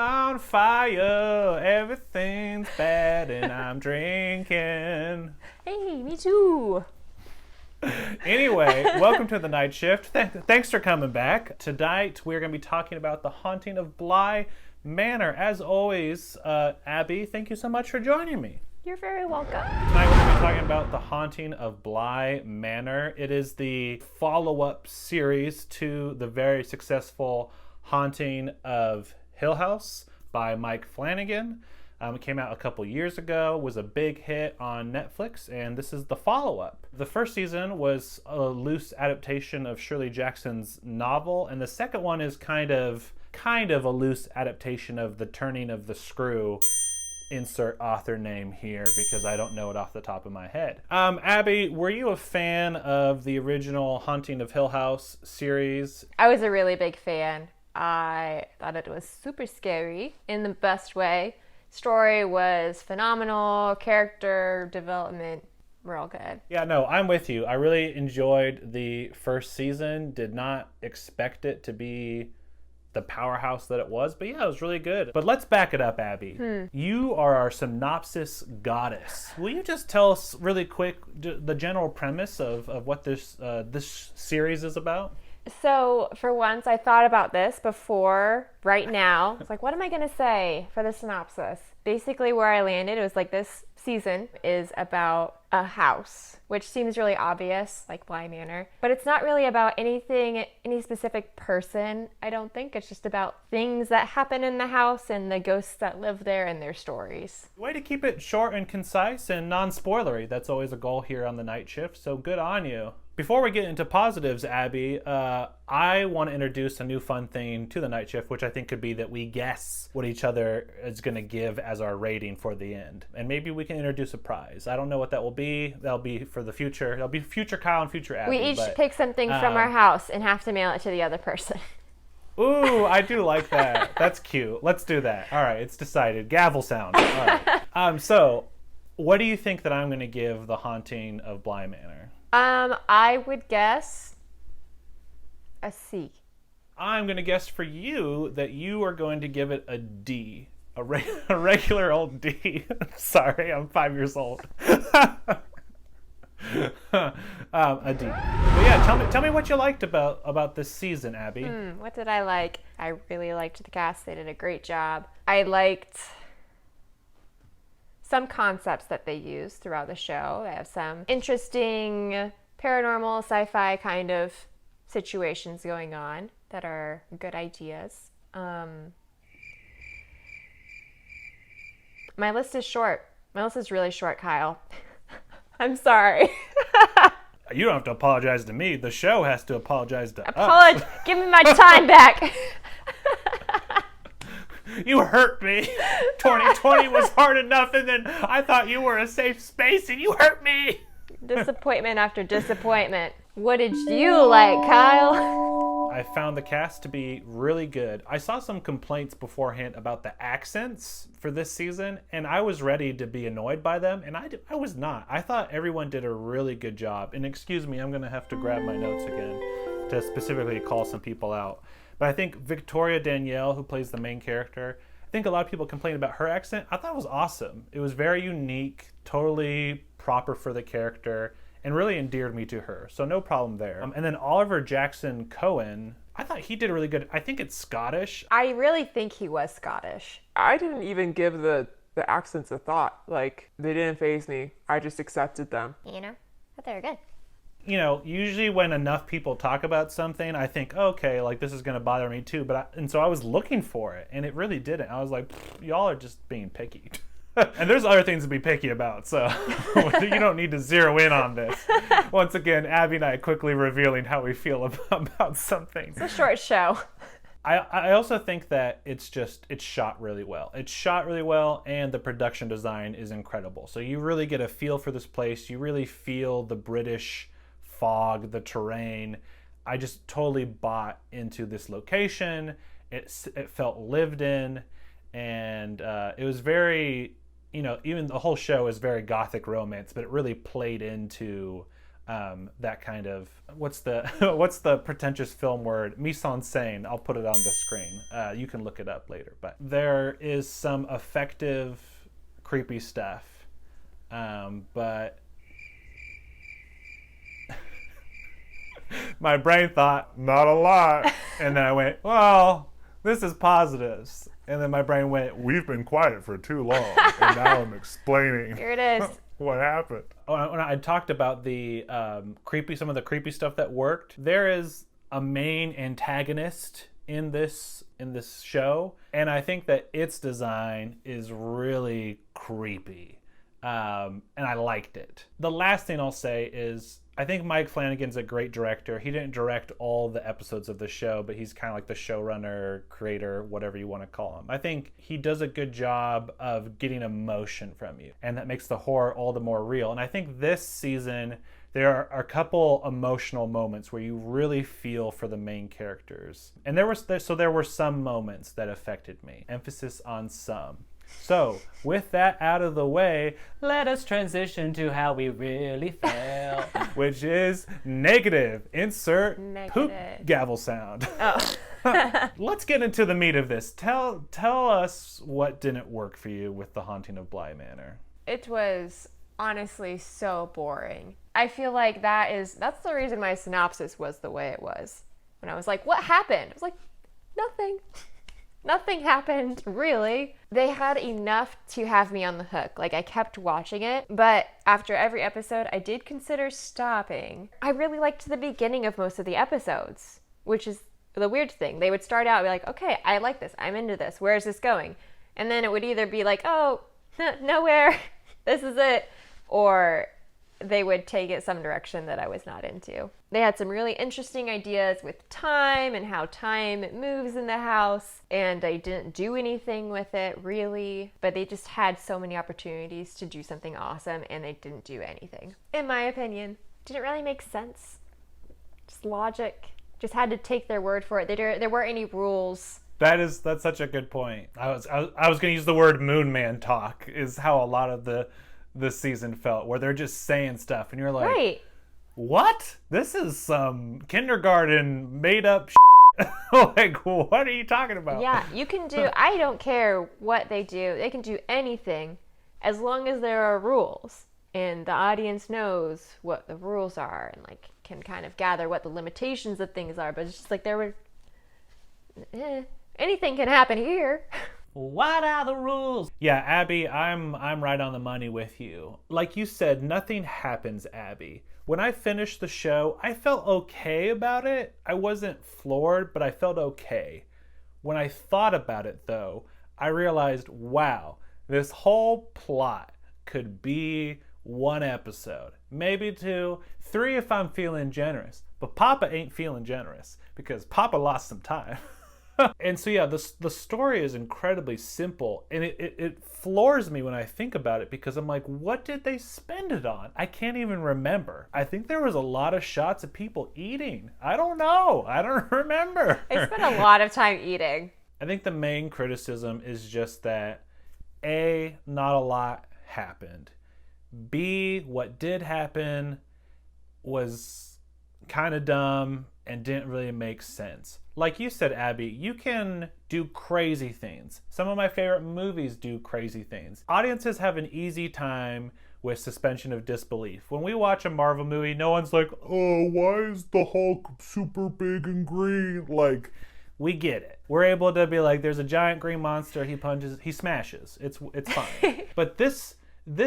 on fire. Everything's bad and I'm drinking. Hey, me too. Anyway, welcome to the night shift. Thanks for coming back. Tonight we're going to be talking about the Haunting of Bly Manor. As always, Abby, thank you so much for joining me. You're very welcome. Tonight we're going to be talking about the Haunting of Bly Manor. It is the follow-up series to the very successful Haunting of Hill House by Mike Flanagan. It came out a couple years ago, was a big hit on Netflix, and this is the follow-up. The first season was a loose adaptation of Shirley Jackson's novel, and the second one is kind of a loose adaptation of The Turning of the Screw. Insert author name here because I don't know it off the top of my head. Abby, were you a fan of the original Haunting of Hill House series? I was a really big fan. I thought it was super scary in the best way. Story was phenomenal. Character development, real good. Yeah, no, I'm with you. I really enjoyed the first season. Did not expect it to be the powerhouse that it was, but yeah, it was really good. But let's back it up, Abby. You are our Synopsis goddess. Will you just tell us really quick the general premise of what this series is about? So for once, I thought about this before, right now. It's like, what am I going to say for the synopsis? Basically, where I landed, it was like this season is about a house, which seems really obvious, like Bly Manor. But it's not really about any specific person, I don't think. It's just about things that happen in the house and the ghosts that live there and their stories. Way to keep it short and concise and non-spoilery. That's always a goal here on the night shift, so good on you. Before we get into positives, Abby, I want to introduce a new fun thing to the night shift, which I think could be that we guess what each other is going to give as our rating for the end. And maybe we can introduce a prize. I don't know what that will be. That'll be for the future. That'll be future Kyle and future Abby. We each pick something from our house and have to mail it to the other person. Ooh, I do like that. That's cute. Let's do that. All right, it's decided. Gavel sound. All right. So, what do you think that I'm going to give the Haunting of Bly Manor? I would guess a C. I'm going to guess for you that you are going to give it a D. A regular old D. Sorry, I'm 5 years old. A D. But yeah, tell me what you liked about this season, Abby. What did I like? I really liked the cast. They did a great job. I liked some concepts that they use throughout the show. They have some interesting paranormal, sci-fi kind of situations going on that are good ideas. My list is short. My list is really short, Kyle. I'm sorry. You don't have to apologize to me. The show has to apologize to us. Give me my time back. You hurt me. 2020 was hard enough, and then I thought you were a safe space, and you hurt me. Disappointment after disappointment. What did you like, Kyle? I found the cast to be really good. I saw some complaints beforehand about the accents for this season, and I was ready to be annoyed by them, and I was not. I thought everyone did a really good job. And excuse me, I'm going to have to grab my notes again to specifically call some people out. But I think Victoria Danielle, who plays the main character, I think a lot of people complain about her accent. I thought it was awesome. It was very unique, totally proper for the character, and really endeared me to her. So no problem there. And then Oliver Jackson Cohen, I thought he did really good. I think it's Scottish. I really think he was Scottish. I didn't even give the accents a thought. Like, they didn't faze me. I just accepted them. You know, but they were good. You know, usually when enough people talk about something, I think, okay, like this is going to bother me too. And so I was looking for it, and it really didn't. I was like, y'all are just being picky. And there's other things to be picky about, so you don't need to zero in on this. Once again, Abby and I quickly revealing how we feel about something. It's a short show. I also think that it's shot really well. It's shot really well, and the production design is incredible. So you really get a feel for this place. You really feel the British fog, the terrain. I just totally bought into this location. It felt lived in, and it was very, even the whole show is very gothic romance, but it really played into that kind of, what's the pretentious film word? Mise en scène. I'll put it on the screen. You can look it up later. But there is some effective, creepy stuff. But my brain thought, not a lot. And then I went, well, this is positives. And then my brain went, we've been quiet for too long. And now I'm explaining. Here it is. What happened? When I talked about the some of the creepy stuff that worked, there is a main antagonist in this show, and I think that its design is really creepy, and I liked it. The last thing I'll say is, I think Mike Flanagan's a great director. He didn't direct all the episodes of the show, but he's kind of like the showrunner, creator, whatever you want to call him. I think he does a good job of getting emotion from you, and that makes the horror all the more real. And I think this season, there are a couple emotional moments where you really feel for the main characters. And there were some moments that affected me. Emphasis on some. So, with that out of the way, let us transition to how we really felt, which is negative. Insert poop gavel sound. Oh. Let's get into the meat of this. Tell us what didn't work for you with The Haunting of Bly Manor. It was honestly so boring. I feel like that's the reason my synopsis was the way it was. When I was like, what happened? I was like, nothing. Nothing happened, really. They had enough to have me on the hook. Like, I kept watching it, but after every episode, I did consider stopping. I really liked the beginning of most of the episodes, which is the weird thing. They would start out and be like, okay, I like this. I'm into this. Where is this going? And then it would either be like, oh, nowhere. This is it. Or they would take it some direction that I was not into. They had some really interesting ideas with time and how time moves in the house, and they didn't do anything with it, really. But they just had so many opportunities to do something awesome, and they didn't do anything. In my opinion, didn't really make sense. Just logic. Just had to take their word for it. There weren't any rules. That's such a good point. I was going to use the word Moon Man talk, is how a lot of this season felt, where they're just saying stuff and you're like, right. What? This is some kindergarten made up like, what are you talking about? Yeah, you can do, I don't care what they do. They can do anything as long as there are rules and the audience knows what the rules are and like can kind of gather what the limitations of things are. But it's just like anything can happen here. What are the rules? Yeah, Abby, I'm right on the money with you. Like you said, nothing happens, Abby. When I finished the show, I felt okay about it. I wasn't floored, but I felt okay. When I thought about it, though, I realized, wow, this whole plot could be one episode. Maybe 2, 3 if I'm feeling generous. But Papa ain't feeling generous because Papa lost some time. And so yeah, the story is incredibly simple, and it floors me when I think about it, because I'm like, what did they spend it on? I can't even remember. I think there was a lot of shots of people eating. I don't know. I don't remember. They spent a lot of time eating. I think the main criticism is just that A, not a lot happened. B, what did happen was kind of dumb and didn't really make sense. Like you said, Abby, you can do crazy things. Some of my favorite movies do crazy things. Audiences have an easy time with suspension of disbelief. When we watch a Marvel movie, no one's like, oh, why is the Hulk super big and green? Like, we get it. We're able to be like, there's a giant green monster, he punches, he smashes. It's fine. But this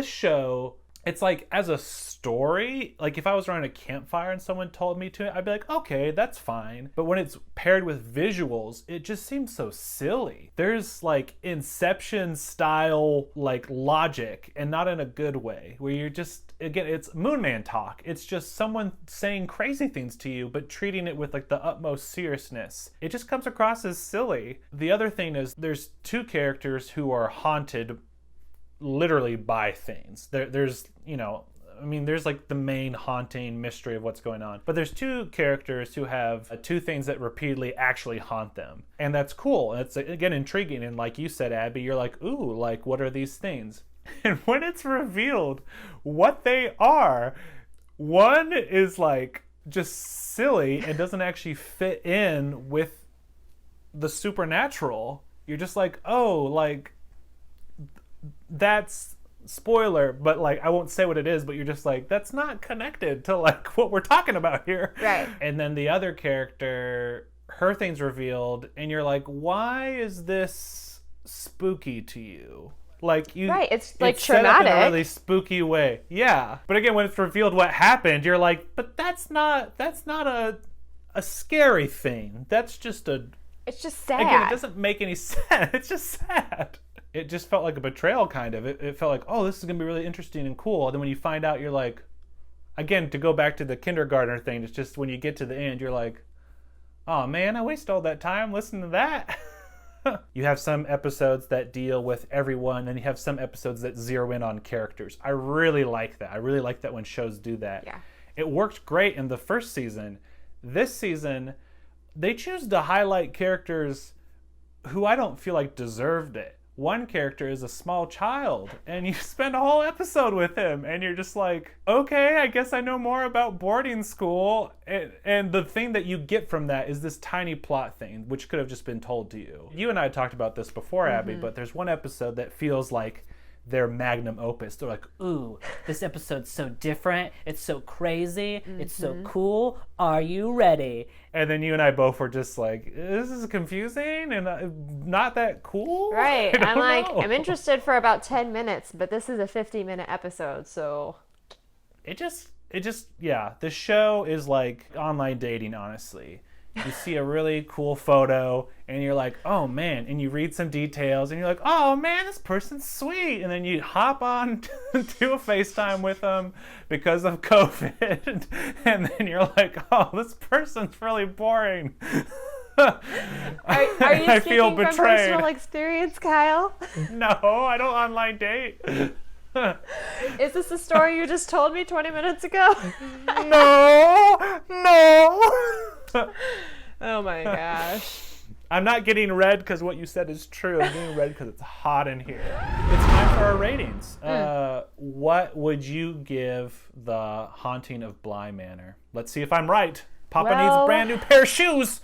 show, it's like, as a story, like if I was around a campfire and someone told me to, I'd be like, okay, that's fine. But when it's paired with visuals, it just seems so silly. There's like Inception style like logic, and not in a good way, where you're just, again, it's Moon Man talk. It's just someone saying crazy things to you, but treating it with like the utmost seriousness. It just comes across as silly. The other thing is, there's 2 characters who are haunted literally by things. There's, you know, I mean, there's like the main haunting mystery of what's going on. But there's 2 characters who have 2 things that repeatedly actually haunt them. And that's cool. And it's, again, intriguing. And like you said, Abby, you're like, ooh, like, what are these things? And when it's revealed what they are, One is like just silly and doesn't actually fit in with the supernatural. You're just like, oh, like that's spoiler, but like I won't say what it is, but you're just like, that's not connected to like what we're talking about here. Right. And then the other character, her thing's revealed, and you're like, why is this spooky to you? Like you, Right, it's like set up in traumatic. a really spooky way. Yeah, but again, when it's revealed what happened, you're like, but that's not a scary thing. That's just a It's just sad. again, it doesn't make any sense. It's just sad. It just felt like a betrayal, kind of. It felt like, oh, this is gonna be really interesting and cool. And then when you find out, you're like, again, to go back to the kindergartner thing, it's just when you get to the end, you're like, oh man, I wasted all that time listening to that. You have some episodes that deal with everyone, and you have some episodes that zero in on characters. I really like that. I really like that when shows do that. Yeah. It worked great in the first season. This season, they choose to highlight characters who I don't feel like deserved it. One character is a small child, and you spend a whole episode with him, and you're just like, okay, I guess I know more about boarding school. And the thing that you get from that is this tiny plot thing, which could have just been told to you. You and I talked about this before, Abby, but there's one episode that feels like their magnum opus. They're like, Ooh, this episode's so different. It's so crazy. It's so cool. Are you ready? and then you and I both were just like, this is confusing and not that cool. Right. I don't I'm like, know. I'm interested for about 10 minutes, but this is a 50-minute episode, so. It just, yeah, the show is like online dating, honestly. You see a really cool photo and you're like, oh man, and you read some details and you're like, oh man, this person's sweet. And then you hop on to a FaceTime with them because of COVID. And then you're like, oh, this person's really boring. Are you I speaking feel from betrayed. personal experience, Kyle? No, I don't online date. Is this the story you just told me 20 minutes ago? No. Oh my gosh. I'm not getting red because what you said is true. I'm getting red because it's hot in here. It's time for our ratings. What would you give the Haunting of Bly Manor? Let's see if I'm right. Papa needs a Well- brand new pair of shoes.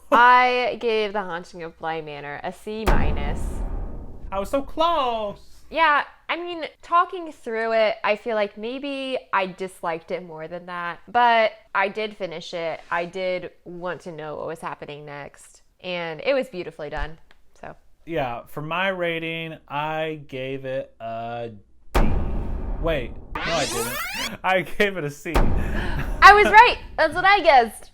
I gave The Haunting of Bly Manor a C-. I was so close. Yeah, I mean, talking through it, I feel like maybe I disliked it more than that. But I did finish it. I did want to know what was happening next. And it was beautifully done. So, Yeah, for my rating, I gave it a D. Wait, no I didn't. I gave it a C. I was right. That's what I guessed.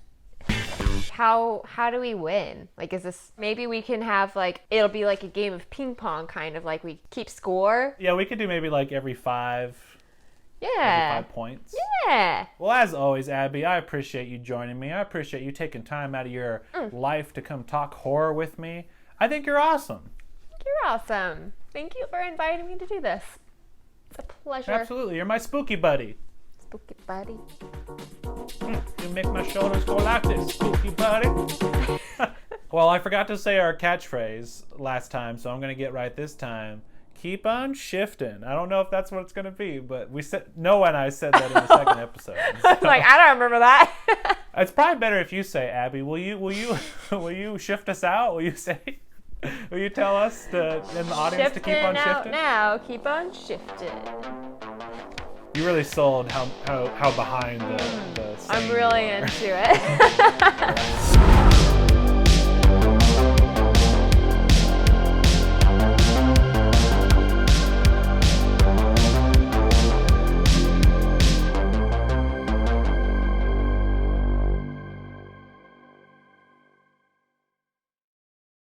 How do we win? Like, is this, maybe we can have like, it'll be like a game of ping pong, kind of like we keep score. Yeah, we could do maybe like every 5 Yeah. points. Yeah. Well, as always, Abby, I appreciate you joining me. I appreciate you taking time out of your life to come talk horror with me. I think you're awesome. You're awesome. Thank you for inviting me to do this. It's a pleasure. Absolutely. You're my spooky buddy. Spooky buddy. You make my shoulders go like this, spooky buddy. Well, I forgot to say our catchphrase last time, so I'm going to get right this time. Keep on shifting. I don't know if that's what it's going to be, but Noah and I said that in the second episode. I was like, I don't remember that. It's probably better if you say, Abby, will you shift us out? Will you tell us in the audience to keep on Shifting out shifting? now. Keep on shifting. You really sold how behind the I'm saying really you are. into it.